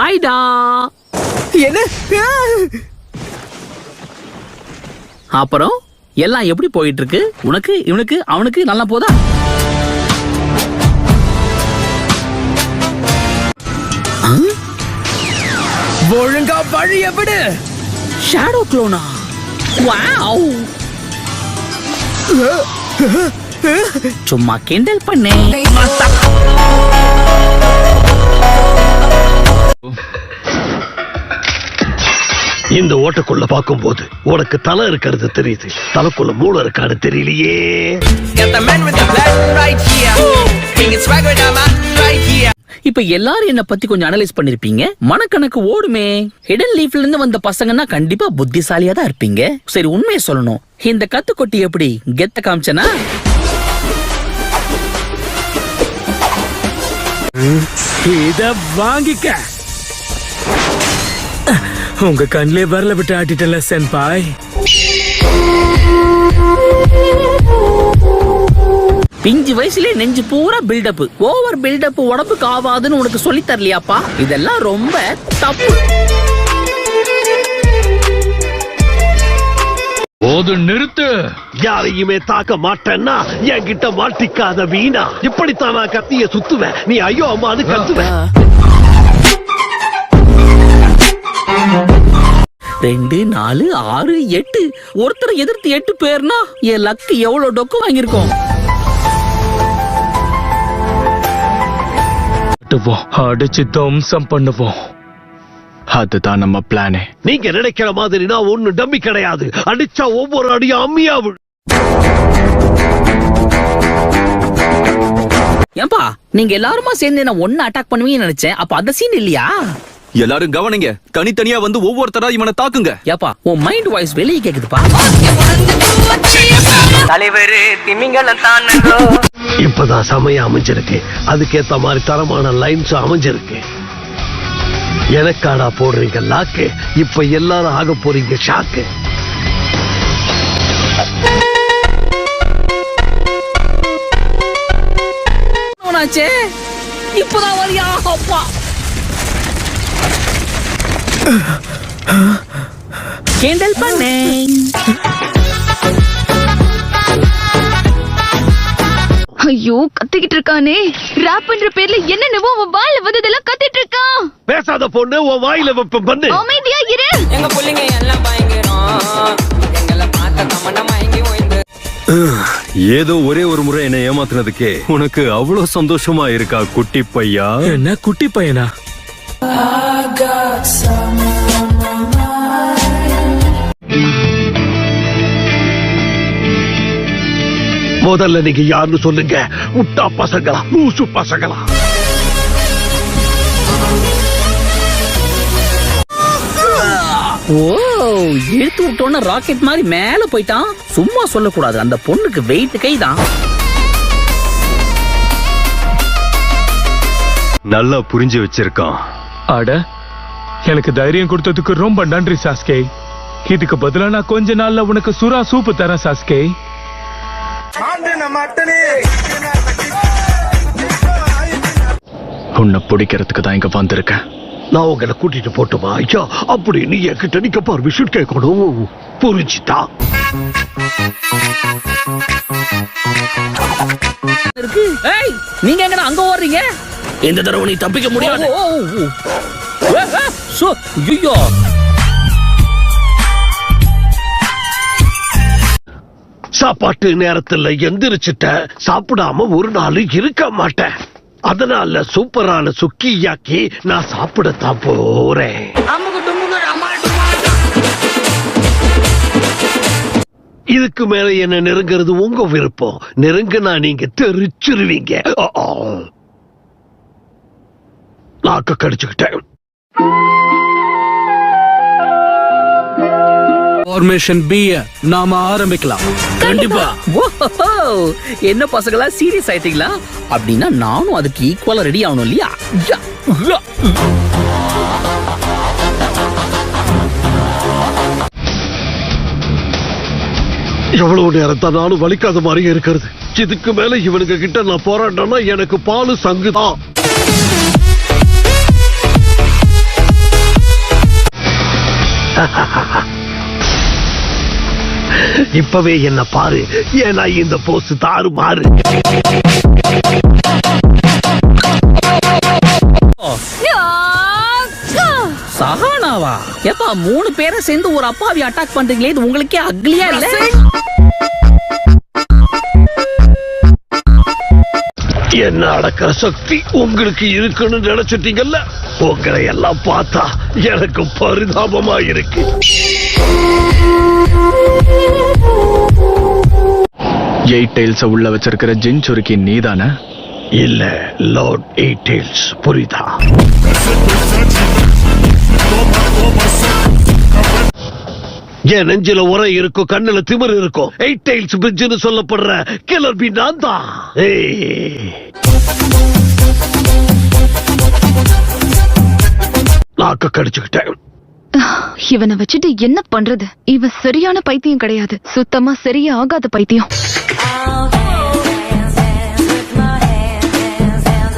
ஹாய்டா. என்ன? அப்புறம் எல்லாம் எப்படி போயிட்டு இருக்கு? உனக்கு, இவனுக்கு, அவனுக்கு நல்லா போதா? ஒழுங்கா வழிய விடு. ஷேடோ க்ளோனா? வாவ். சும்மா கிண்டல் பண்ணே. இந்த ஓட்டக்குள்ள பாக்கும்போது உனக்கு தலை இருக்கிறது தெரியுது, தலைக்குள்ள மூளை இருக்கான்னு தெரியலையே. இப்ப எல்லாரும் என்ன பத்தி கொஞ்சம் அனலைஸ் பண்ணிருப்பீங்க. மனக்கணக்கு ஓடுமே. ஹிடன் லீஃப்ல இருந்து வந்த பசங்கன்னா கண்டிப்பா புத்திசாலியா தான் இருப்பீங்க. சரி, உண்மையை சொல்லணும், இந்த கத்துக்கொட்டி எப்படி கெத்த காமிச்சனா? இத வாங்கிக்க. உங்க கண்ணிலே வரல விட்டு ஆட்டிட்டல சென்பாய். பிஞ்சு வயசுல நெஞ்சு பூரா பில்டப். ஓவர் பில்டப் உடம்புக்கு ஆவாதுன்னு உனக்கு சொல்லி தரலையாப்பா? இதெல்லாம் ரொம்ப தப்பு. போது நிறுத்து. யாரையுமே தாக்க மாட்டேன்னா என்கிட்ட மாட்டிக்காத வீணா. இப்படித்தான் நான் கத்திய சுத்துவேன், நீ ஐயோ அம்மான்னு கத்துவேன். 2, 4, 6, 8 ஒருத்தரை எதிர்த்து 8 பேர்னா என் லக்கு எவ்வளவு டொக்கு வாங்கியிருக்கோம். அடிச்சு தம்சம் பண்ணுவோம். அதுதான் நம்ம பிளானே. நீங்க நினைக்கிற மாதிரி நான் ஒண்ணு டம்மி கிடையாது. அடிச்சா ஒவ்வொரு அடியும் அம்மியா விழு. ஏன்பா நீங்க எல்லாருமா சேர்ந்து என்ன ஒன்னு அட்டாக் பண்ணுவீங்கன்னு நினைச்சேன். அப்ப அந்த சீன் இல்லையா? எல்லாரும் கவனிங்க, தனித்தனியா வந்து ஒவ்வொருத்தரா இவனை தாக்குங்க. ஏப்பா உன் மைண்ட் வாய்ஸ் வெளியே கேக்குதுப்பா. தலைவர் திமிங்கலத்தான் இப்பதான் சமயம் அமைஞ்சிருக்கு. அதுக்கேத்த மாதிரி தரமான லைன்ஸ் அமைஞ்சிருக்கு. எனக்காடா போடுறீங்க லாக்கு? இப்ப எல்லாரும் ஆக போறீங்க ஷாக்கு. இப்பதான் வரியா? அப்பா கேண்டல் பண்ணே. ஐயோ, கத்திக்கிட்டு இருக்கானே. ராப் பண்ற பேர்ல என்னென்னவோ அவன் வாயில வந்ததெல்லாம் கத்திட்டு இருக்கான். பேசாத பொண்ணு, உன் வாயில வெப்ப பண்ணு. அமைதியா இரு. எங்க புள்ளைங்க எல்லாம் பயங்கரம். எங்களை பார்த்த கமண்டம் வாங்கி ஓய்ந்து. ஏதோ ஒரே ஒரு முறை என்ன ஏமாத்துனதுக்கே உனக்கு அவ்வளவு சந்தோஷமா இருக்கா குட்டி பையா? என்ன குட்டி பையனா? முதல்ல நீங்க யாருன்னு சொல்லுங்க. முட்டா பசங்களா, லூசு பசங்களா? ஓ, இழுத்து விட்டோன்னு ராக்கெட் மாதிரி மேல போயிட்டான். சும்மா சொல்லக்கூடாது, அந்த பொண்ணுக்கு வெயிட் கைதான். நல்லா புரிஞ்சு வச்சிருக்கான். அட, எனக்கு தைரியம் கொடுத்ததுக்கு ரொம்ப நன்றி சாஸ்கே. இதுக்கு பதிலா நான் கொஞ்ச நாள்ல உனக்கு சுறா சூப்பு தரேன் சாஸ்கே. உன்னை பிடிக்கிறதுக்கு தான் இங்க வந்திருக்கேன். நான் உங்களை கூட்டிட்டு போட்டுமா ஐயா? அப்படி நீ என்கிட்ட நிக்க பர்மிஷன் கேட்கணும். புரிஞ்சுதா? நீங்க எங்கடா அங்க ஓடுறீங்க? இந்த தடவை நீ தப்பிக்க முடியாது. ஐயோ, சாப்பாட்டு நேரத்துல எந்திரிச்சிட்ட, சாப்பிடாம ஒரு நாள் இருக்க மாட்டேன். அதனால சூப்பரான சுக்கியாக்கி நான் சாப்பிடத்தான் போறேன். இதுக்கு மேல என்ன நெருங்கிறது உங்க விருப்பம். நெருங்கினா நீங்க தெரிச்சிருவீங்க. நாக்க கடிச்சுக்கிட்டேன். ஃபார்மேஷன் பி நாம ஆரம்பிக்கலாம். கண்டிப்பா. என்ன பசங்களா சீரியஸ் ஆயிட்டீங்களா? அப்படின்னா நானும் அதுக்கு ஈக்குவலா ரெடி ஆகணும் இல்லையா? எவ்வளவு நேரம் தான் நானும் வலிக்காத மாதிரி இருக்கிறது. இதுக்கு மேல இவனுங்க கிட்ட நான் போராட்டம்னா எனக்கு பாலு சங்குதான். இப்பவே என்ன பாரு, ஏன்னா இந்த போஸ் தாறு மாறு. சஹானாவா? எப்பா 3 பேரை சேர்ந்து ஒரு அப்பாவி அட்டாக் பண்றீங்களே, இது உங்களுக்கே அக்லியா இல்ல? என்ன அடக்கிற சக்தி உங்களுக்கு இருக்குன்னு நினைச்சிட்டீங்கல்ல? உங்களை எல்லாம் பார்த்தா எனக்கு பரிதாபமா இருக்கு. எயிட் டெயில்ஸ் உள்ள வச்சிருக்கிற ஜின் சுருக்கி நீதானே? இல்ல, லார்ட் எயிட் டெயில்ஸ். புரியுதா? என் நெஞ்சில உரை இருக்கும், கண்ணுல திமிர் இருக்கும். எயிட் டெயில்ஸ் பிரிட்ஜ்னு சொல்லப்படுற கில்லர் பி நான் தான். நாக்க கடிச்சுக்கிட்டேன். இவனை வச்சுட்டு என்ன பண்றது? இவ சரியான பைத்தியம் கிடையாது, சுத்தமா சரியா ஆகாத பைத்தியம்.